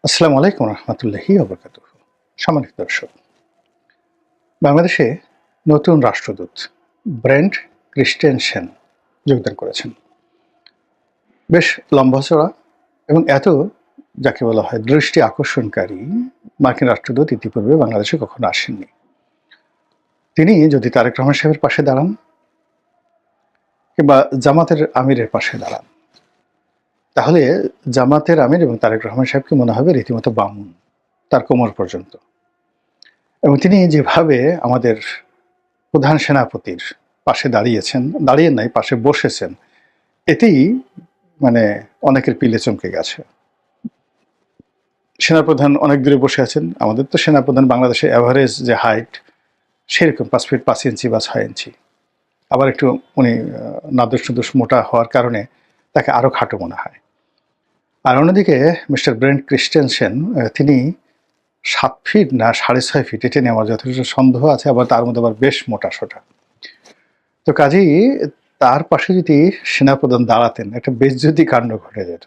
আসসালামু আলাইকুম রহমতুল্লাহি ওবরাকাতুহু। সম্মানিত দর্শক, বাংলাদেশে নতুন রাষ্ট্রদূত ব্রেন্ট ক্রিস্টেনসেন যোগদান করেছেন। বেশ লম্বা-চড়া এবং যাকে বলা হয় দৃষ্টি আকর্ষণকারী মার্কিন রাষ্ট্রদূত ইতিপূর্বে বাংলাদেশে কখনো আসেননি। তিনি যদি তারেক রহমান সাহেবের পাশে দাঁড়ান কিংবা জামাতের আমিরের পাশে দাঁড়ান, তাহলে জামাতের আমির এবং তারেক রহমান সাহেবকে মনে হবে রীতিমতো বামুন, তার কোমর পর্যন্ত। এবং তিনি যেভাবে আমাদের প্রধান সেনাপতির পাশে দাঁড়িয়ে নাই, পাশে বসেছেন, এতেই মানে অনেকের পিলে চমকে গেছে। সেনাপ্রধান অনেক দূরে বসে আছেন। আমাদের তো সেনাপ্রধান বাংলাদেশে অ্যাভারেজ যে হাইট সেরকম 5 ফিট 5 ইঞ্চি বা 6 ইঞ্চি। আবার একটু উনি নাদুস মোটা হওয়ার কারণে তাকে আরও খাটো মনে হয়। আর অন্যদিকে মিস্টার ব্রেন্ট ক্রিস্টেনসেন তিনি 7 ফিট না 6.5 ফিট, এটা নিয়ে আমার যথেষ্ট সন্দেহ আছে। আবার তার মধ্যে আবার বেশ মোটা-সোটা। তো কাজেই তার পাশে যদি সেনাপ্রধান দাঁড়াতেন, একটা বেইজ্জতি কাণ্ড ঘটে যেত।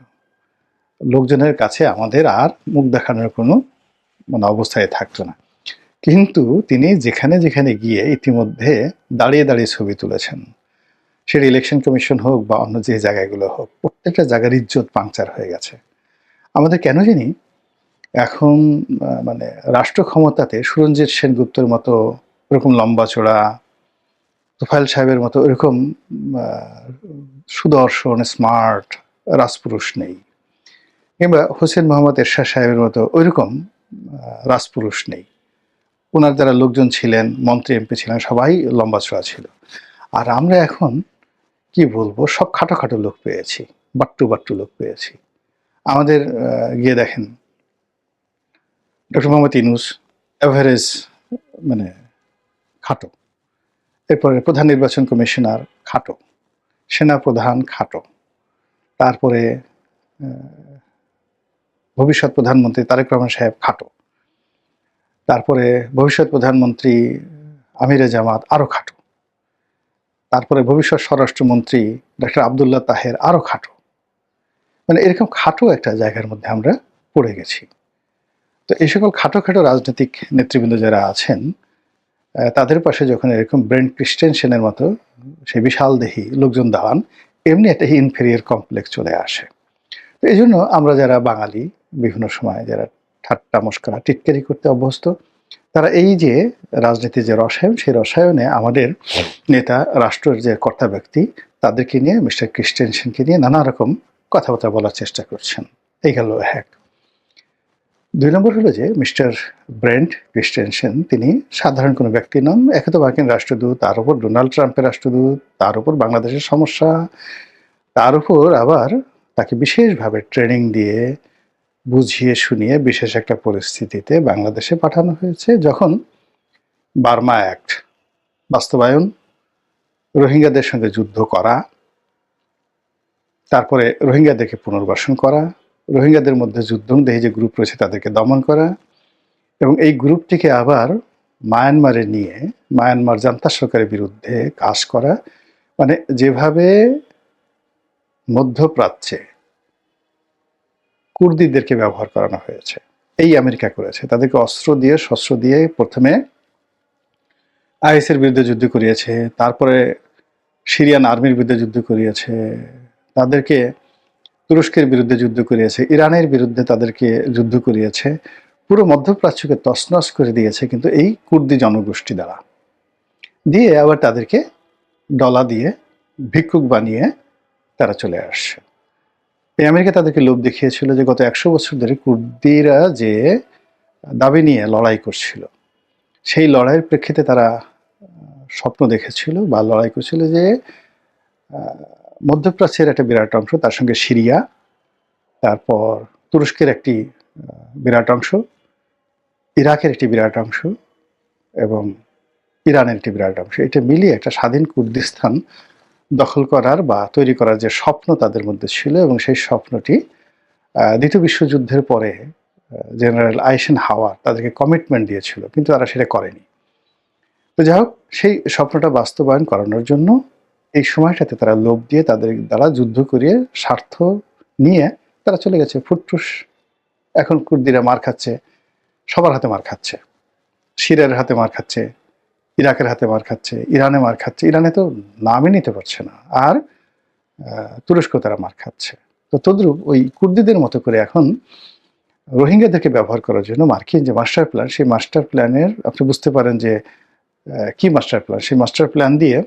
লোকজনের কাছে আমাদের আর মুখ দেখানোর কোনো অবস্থায় থাকতো না। কিন্তু তিনি যেখানে গিয়ে ইতিমধ্যে দাঁড়িয়ে ছবি তুলেছেন। সেটা ইলেকশন কমিশন হোক বা অন্য যে জায়গাগুলো হোক, প্রত্যেকটা জায়গার ইজ্জত পাংচার হয়ে গেছে। আমাদের কেন জানি এখন রাষ্ট্র ক্ষমতাতে সুরঞ্জিত সেনগুপ্তের মতো ওরকম লম্বা-চড়া, তোফায়েল সাহেবের মতো এরকম সুদর্শন স্মার্ট রাজপুরুষ নেই, কিংবা হোসেন মোহাম্মদ এরশাদ সাহেবের মতো ওইরকম রাজপুরুষ নেই। ওনার যারা লোকজন ছিলেন, মন্ত্রী এমপি ছিলেন, সবাই লম্বা-চড়া ছিল। আর আমরা এখন কি বলবো, সব খাটো লোক পেয়েছি, বাট্টু লোক পেয়েছি। আমাদের গিয়ে দেখেন ডক্টর মোহাম্মদ ইউনূস এভারেজ খাটো, এরপরে প্রধান নির্বাচন কমিশনার খাটো, সেনাপ্রধান খাটো, তারপরে ভবিষ্যৎ প্রধানমন্ত্রী তারেক রহমান সাহেব খাটো, তারপরে ভবিষ্যৎ প্রধানমন্ত্রী আমিরে জামাত আরও খাটো, তারপরে ভবিষ্যৎ স্বরাষ্ট্রমন্ত্রী ডক্টর আবদুল্লাহ তাহের আরও খাটো। এরকম খাটো একটা জায়গার মধ্যে আমরা পড়ে গেছি। তো এই সকল খাটো রাজনৈতিক নেতৃবৃন্দ যারা আছেন, তাদের পাশে যখন এরকম ব্রেন্ট ক্রিস্টেনসেনের মতো সেই বিশাল দেহী লোকজন দাঁড়ান, এমনি একটা ইনফেরিয়র কমপ্লেক্স চলে আসে। তো এই জন্য আমরা যারা বাঙালি, বিভিন্ন সময় যারা ঠাট্টা মশকরা টিটকারি করতে অভ্যস্ত, তারা এই যে রাজনীতির যে রসায়ন, সেই রসায়নে আমাদের নেতা, রাষ্ট্রের যে কর্তা ব্যক্তি, তাদেরকে নিয়ে, মিস্টার ক্রিস্টেনসেনকে নিয়ে নানা রকম কথাবার্তা বলার চেষ্টা করছেন। এই গেল এক। 2 নম্বর হলো যে মিস্টার ব্রেন্ট ক্রিস্টেনসেন তিনি সাধারণ কোনো ব্যক্তি নন। একে তো মার্কিন রাষ্ট্রদূত, তার উপর ডোনাল্ড ট্রাম্পের রাষ্ট্রদূত, তার উপর বাংলাদেশের সমস্যা, তার উপর আবার তাকে বিশেষভাবে ট্রেনিং দিয়ে বুঝিয়ে শুনিয়ে বিশেষ একটা পরিস্থিতিতে বাংলাদেশে পাঠানো হয়েছে, যখন বার্মা অ্যাক্ট বাস্তবায়ন, রোহিঙ্গাদের সঙ্গে যুদ্ধ করা, তারপরে রোহিঙ্গাদেরকে পুনর্বাসন করা, রোহিঙ্গাদের মধ্যে যুদ্ধদেহী যে গ্রুপ রয়েছে তাদেরকে দমন করা, এবং এই গ্রুপটিকে আবার মায়ানমারে নিয়ে মায়ানমার জান্তা সরকারের বিরুদ্ধে কাজ করা। যেভাবে মধ্যপ্রাচ্যে কুর্দিদেরকে ব্যবহার করানো হয়েছে, এই আমেরিকা করেছে। তাদেরকে শস্ত্র দিয়ে প্রথমে আইএসের বিরুদ্ধে যুদ্ধ করিয়েছে, তারপরে সিরিয়ান আর্মির বিরুদ্ধে যুদ্ধ করিয়েছে, তাদেরকে তুরস্কের বিরুদ্ধে যুদ্ধ করিয়েছে, ইরানের বিরুদ্ধে তাদেরকে যুদ্ধ করিয়েছে, পুরো মধ্যপ্রাচ্যকে তছনছ করে দিয়েছে কিন্তু এই কুর্দি জনগোষ্ঠী দ্বারা। দিয়ে আবার তাদেরকে ডলা দিয়ে ভিক্ষুক বানিয়ে তারা চলে আসছে। এই আমেরিকা তাদেরকে লোভ দেখিয়েছিল যে গত 100 বছর ধরে কুর্দিরা যে দাবি নিয়ে লড়াই করছিল, সেই লড়াইয়ের প্রেক্ষিতে তারা স্বপ্ন দেখেছিল বা লড়াই করছিল যে মধ্যপ্রাচ্যের একটা বিরাট অংশ, তার সঙ্গে সিরিয়া, তারপর তুরস্কের একটি বিরাট অংশ, ইরাকের একটি বিরাট অংশ এবং ইরানের একটি বিরাট অংশ, এটা মিলিয়ে একটা স্বাধীন কুর্দিস্তান দখল করার বা তৈরি করার যে স্বপ্ন তাদের মধ্যে ছিল, এবং সেই স্বপ্নটি দ্বিতীয় বিশ্বযুদ্ধের পরে জেনারেল আইসেনহাওয়ার তাদেরকে কমিটমেন্ট দিয়েছিল, কিন্তু তারা সেটা করেনি। তো যাই হোক, সেই স্বপ্নটা বাস্তবায়ন করানোর জন্য এই সময়টাতে তারা লোভ দিয়ে তাদের দ্বারা যুদ্ধ করিয়ে স্বার্থ নিয়ে তারা চলে গেছে ফুটফুস। এখন কুর্দিরা মার খাচ্ছে, সবার হাতে মার খাচ্ছে, সিরিয়ার হাতে মার খাচ্ছে, ইরাকের হাতে মার খাচ্ছে, ইরানে মার খাচ্ছে, ইরানে তো নামই নিতে পারছে না, আর তুরস্ক তারা মার খাচ্ছে। তো তদ্রুপ ওই কুর্দিদের মতো করে এখন রোহিঙ্গাদেরকে ব্যবহার করার জন্য মার্কিন যে মাস্টার প্ল্যান, সেই মাস্টার প্ল্যানের আপনি বুঝতে পারেন যে কি মাস্টার প্ল্যান, সেই মাস্টার প্ল্যান দিয়ে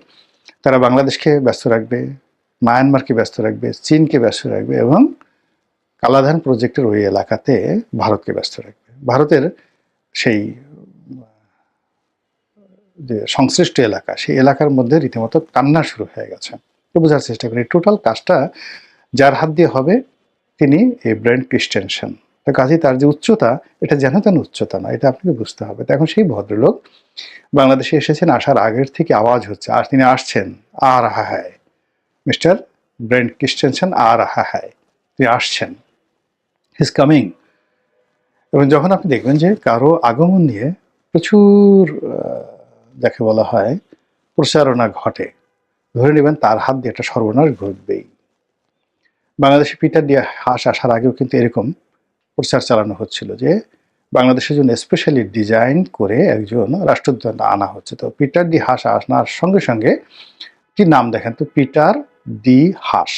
তারা বাংলাদেশকে ব্যস্ত রাখবে, মায়ানমারকে ব্যস্ত রাখবে, চীনকে ব্যস্ত রাখবে এবং কালাধান প্রজেক্টের ওই এলাকাতে ভারতকে ব্যস্ত রাখবে। ভারতের সেই যে সংশ্লিষ্ট এলাকা, সেই এলাকার মধ্যে রীতিমতো কান্না শুরু হয়ে গেছে। তো বোঝার চেষ্টা করি টোটাল কাজটা যার হাত দিয়ে হবে তিনি এই ব্রেন্ট ক্রিস্টেনসেন। তো কাজে তার যে উচ্চতা, এটা যেন তেন উচ্চতা না, এটা আপনাকে বুঝতে হবে। তো এখন সেই ভদ্রলোক বাংলাদেশে এসেছেন, আসার আগের থেকে আওয়াজ হচ্ছে, আর তিনি আসছেন, আর হায় মিস্টার ব্রেন্ট ক্রিস্টেনসেন, আর হায় তিনি আসছেন, হি ইজ কামিং। এবং যখন আপনি দেখবেন যে কারো আগমন নিয়ে প্রচুর যাকে বলা হয় প্রচারণা ঘটে, ধরে নেবেন তার হাত দিয়ে একটা সর্বনাশ ঘটবেই। বাংলাদেশে পিটার দিয়ে হাঁস আসার আগেও কিন্তু এরকম প্রচার চালানো হচ্ছিল যে বাংলাদেশের জন্য স্পেশালি ডিজাইন করে একজন রাষ্ট্রদূত আনা হচ্ছে। তো পিটার ডি হাঁস আনার সঙ্গে সঙ্গে কি নাম দেখেন তো, পিটার ডি হাঁস,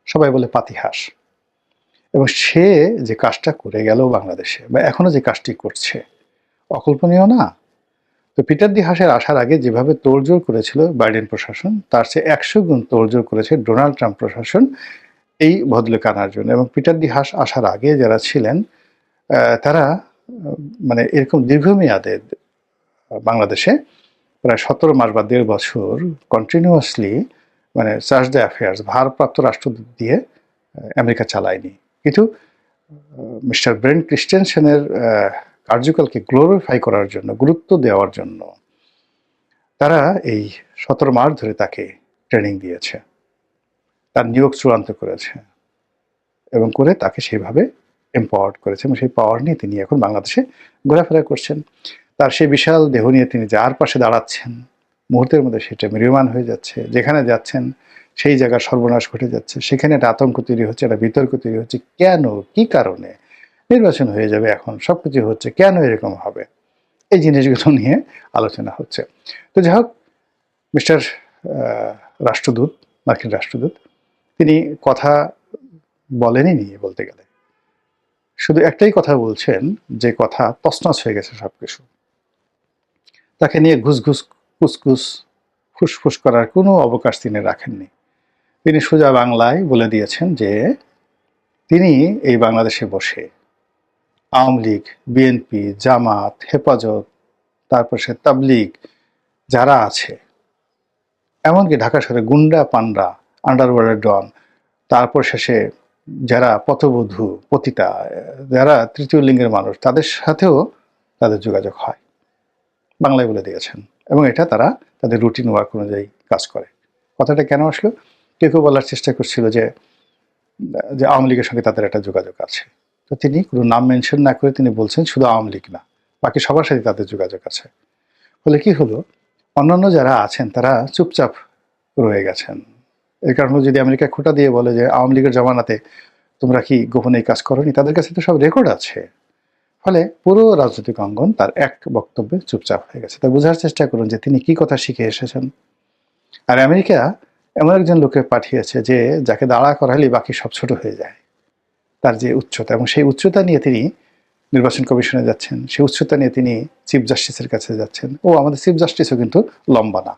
সবাই বলে পাতি হাঁস। এবং সে যে কাজটা করে গেল বাংলাদেশে, বা এখনো যে কাজটি করছে, অকল্পনীয় না? তো পিটার ডি হাসের আসার আগে যেভাবে তোড়জোড় করেছিল বাইডেন প্রশাসন, তার চেয়ে 100 গুণ তোড়জোড় করেছে ডোনাল্ড ট্রাম্প প্রশাসন এই বদলে আনার জন্য। এবং পিটার ডি হাস আসার আগে যারা ছিলেন তারা মানে এরকম দীর্ঘমেয়াদে বাংলাদেশে প্রায় 17 মাস বা 1.5 বছর কন্টিনিউয়াসলি মানে চার্জ দ্য অ্যাফেয়ার্স ভারপ্রাপ্ত রাষ্ট্রদূত দিয়ে আমেরিকা চালায়নি। কিন্তু মিস্টার ব্রেন্ট ক্রিস্টেনসেনের কার্যকালকে গ্লোরিফাই করার জন্য, গুরুত্ব দেওয়ার জন্য তারা এই 17 মাস ধরে তাকে ট্রেনিং দিয়েছে, তার নিয়োগ চূড়ান্ত করেছে এবং করে তাকে সেইভাবে এম্পাওয়ার্ড করেছে। এবং সেই পাওয়ার নিয়ে তিনি এখন বাংলাদেশে ঘোরাফেরা করছেন। তার সেই বিশাল দেহ নিয়ে তিনি যার পাশে দাঁড়াচ্ছেন, মুহূর্তের মধ্যে সেটা ম্রিয়মাণ হয়ে যাচ্ছে। যেখানে যাচ্ছেন সেই জায়গার সর্বনাশ ঘটে যাচ্ছে, সেখানে একটা আতঙ্ক তৈরি হচ্ছে, একটা বিতর্ক তৈরি হচ্ছে। কেন, কি কারণে নির্বাচন হয়ে যাবে, এখন সব কিছু হচ্ছে, কেন এরকম হবে, এই জিনিসগুলো নিয়ে আলোচনা হচ্ছে। তো যাই হোক, মিস্টার রাষ্ট্রদূত, মার্কিন রাষ্ট্রদূত, তিনি কথা বলেনই নি বলতে গেলে, শুধু একটাই কথা বলছেন, যে কথা তছনছ হয়ে গেছে সবকিছু। তাকে নিয়ে ঘুসঘুস কুসকুস ফুসফুস করার কোনো অবকাশ তিনি রাখেননি। তিনি সোজা বাংলায় বলে দিয়েছেন যে তিনি এই বাংলাদেশে বসে আওয়ামী লীগ, বিএনপি, জামাত, হেফাজত, তারপর সে তাবলিগ যারা আছে, এমনকি ঢাকা শহরে গুন্ডা পান্ডা, আন্ডারওয়ার্ল্ডের ডন, তারপর শেষে যারা পথবধূ পতিতা, যারা তৃতীয় লিঙ্গের মানুষ, তাদের সাথেও তাদের যোগাযোগ হয়, বাংলায় বলে দিয়েছেন। এবং এটা তারা তাদের রুটিন ওয়ার্ক অনুযায়ী কাজ করে। কথাটা কেন আসলো? কেউ কেউ বলার চেষ্টা করছিল যে আওয়ামী লীগের সঙ্গে তাদের একটা যোগাযোগ আছে। তো তিনি কোনো নাম মেনশন না করে তিনি বলছেন শুধু আওয়ামী লীগ না, বাকি সবার সাথে তাদের যোগাযোগ আছে। ফলে কি হলো, অন্যান্য যারা আছেন তারা চুপচাপ রয়ে গেছেন। এর কারণ যদি আমেরিকা খোঁটা দিয়ে বলে যে আওয়ামী লীগের জমানাতে তোমরা কি গোপনে কাজ করোনি, তাদের কাছে তো সব রেকর্ড আছে। ফলে পুরো রাজনৈতিক অঙ্গন তার এক বক্তব্যে চুপচাপ হয়ে গেছে। তা বোঝার চেষ্টা করুন যে তিনি কি কথা শিখে এসেছেন। আর আমেরিকা এমন একজন লোকে পাঠিয়েছে যে যাকে দাঁড়া করালেই বাকি সব ছোট হয়ে যায়, তার যে উচ্চতা, এবং সেই উচ্চতা নিয়ে তিনি নির্বাচন কমিশনে যাচ্ছেন, সেই উচ্চতা নিয়ে তিনি চিফ জাস্টিসের কাছে যাচ্ছেন। ও আমাদের চিফ জাস্টিসও কিন্তু লম্বা না,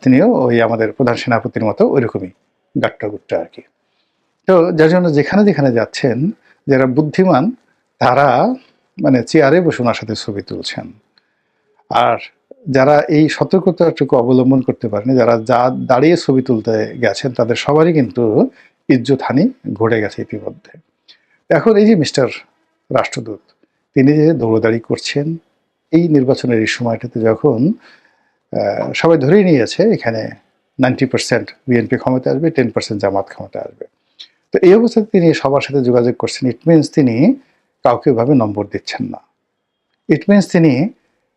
তিনিও ওই আমাদের প্রধান সেনাপতির মতো ওইরকমই গাট্টা গুট্টা আর কি। তো যার জন্য যেখানে যেখানে যাচ্ছেন, যারা বুদ্ধিমান তারা মানে চেয়ারে বসে ওনার সাথে ছবি তুলছেন। আর যারা এই সতর্কতাটুকু অবলম্বন করতে পারেনি, যারা দাঁড়িয়ে ছবি তুলতে গেছেন, তাদের সবারই কিন্তু ইজ্জতহানি ঘটে গেছে ইতিমধ্যে। এখন এই যে মিস্টার রাষ্ট্রদূত, তিনি যে দৌড়াদৌড়ি করছেন এই নির্বাচনের এই সময়টাতে, যখন সবাই ধরেই নিয়েছে এখানে 90% বিএনপি ক্ষমতা আসবে, 10% জামাত ক্ষমতা আসবে। তো এই অবস্থায় তিনি সবার সাথে যোগাযোগ করছেন। ইট মিনস তিনি কাউকে এভাবে নম্বর দিচ্ছেন না। ইট মিনস তিনি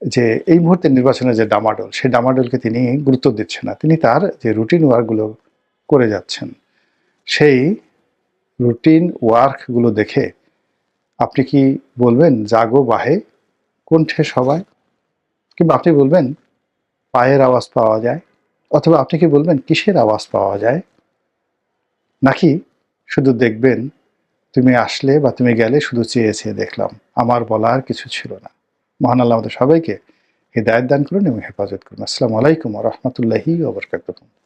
যে এই মুহূর্তে নির্বাচনের যে ডামাডোল, সেই ডামাডোলকে তিনি গুরুত্ব দিচ্ছেন না। তিনি তার যে রুটিন ওয়ার্কগুলো করে যাচ্ছেন, সেই রুটিন ওয়ার্কগুলো দেখে আপনি কি বলবেন জাগো বাহে কণ্ঠে সবাই, কিংবা আপনি বলবেন পায়ের আওয়াজ পাওয়া যায়, অথবা আপনি কি বলবেন কিসের আওয়াজ পাওয়া যায়, নাকি শুধু দেখবেন তুমি আসলে বা তুমি গেলে শুধু চেয়ে চেয়ে দেখলাম, আমার বলার কিছু ছিল না। মহান আল্লাহ আমাদের সবাইকে হিদায়াত দান করুন এবং হেফাজত করুন। আসসালামু আলাইকুম ওয়া রাহমাতুল্লাহি ওয়া বারাকাতুহু।